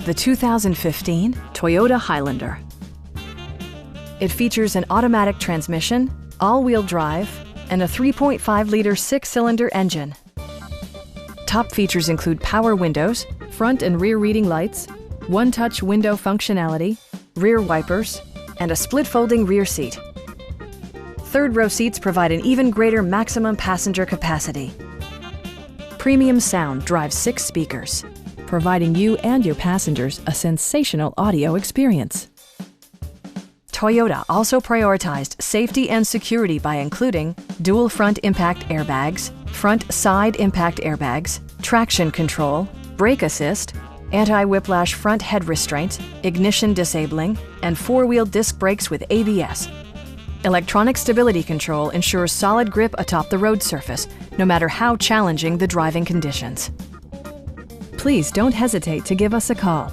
the 2015 Toyota Highlander. It features an automatic transmission, all-wheel drive, and a 3.5-liter six-cylinder engine. Top features include power windows, front and rear reading lights, one-touch window functionality, rear wipers, and a split-folding rear seat. Third-row seats provide an even greater maximum passenger capacity. Premium sound drives 6 speakers, providing you and your passengers a sensational audio experience. Toyota also prioritized safety and security by including dual front impact airbags, front side impact airbags, traction control, brake assist, anti-whiplash front head restraints, ignition disabling, and 4-wheel disc brakes with ABS. Electronic stability control ensures solid grip atop the road surface, no matter how challenging the driving conditions. Please don't hesitate to give us a call.